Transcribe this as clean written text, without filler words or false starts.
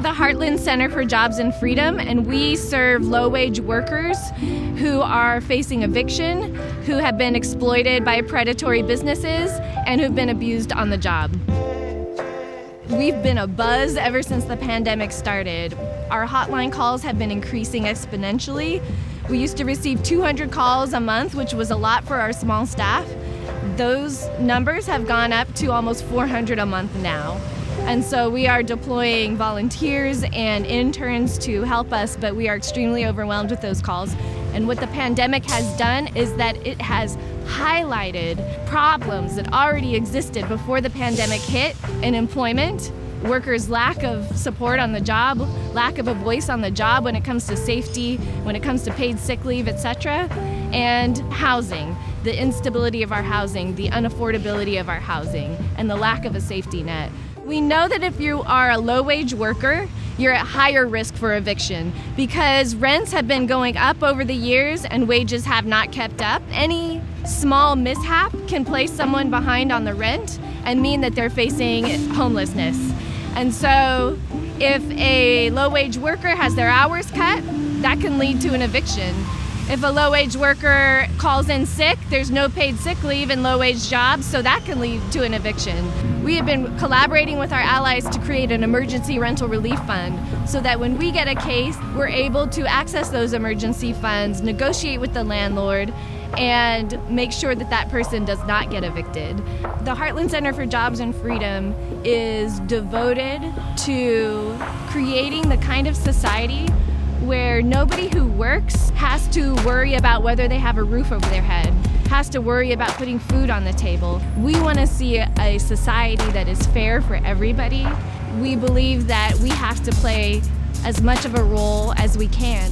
the Heartland Center for Jobs and Freedom, and we serve low-wage workers who are facing eviction, who have been exploited by predatory businesses, and who've been abused on the job. We've been abuzz ever since the pandemic started. Our hotline calls have been increasing exponentially. We used to receive 200 calls a month, which was a lot for our small staff. Those numbers have gone up to almost 400 a month now. And so we are deploying volunteers and interns to help us, but we are extremely overwhelmed with those calls. And what the pandemic has done is that it has highlighted problems that already existed before the pandemic hit in employment, workers' lack of support on the job, lack of a voice on the job when it comes to safety, when it comes to paid sick leave, etc., and housing, the instability of our housing, the unaffordability of our housing, and the lack of a safety net. We know that if you are a low-wage worker, you're at higher risk for eviction because rents have been going up over the years and wages have not kept up. Any small mishap can place someone behind on the rent and mean that they're facing homelessness. And so if a low-wage worker has their hours cut, that can lead to an eviction. If a low-wage worker calls in sick, there's no paid sick leave in low-wage jobs, so that can lead to an eviction. We have been collaborating with our allies to create an emergency rental relief fund so that when we get a case, we're able to access those emergency funds, negotiate with the landlord, and make sure that that person does not get evicted. The Heartland Center for Jobs and Freedom is devoted to creating the kind of society where nobody who works has to worry about whether they have a roof over their head, has to worry about putting food on the table. We want to see a society that is fair for everybody. We believe that we have to play as much of a role as we can.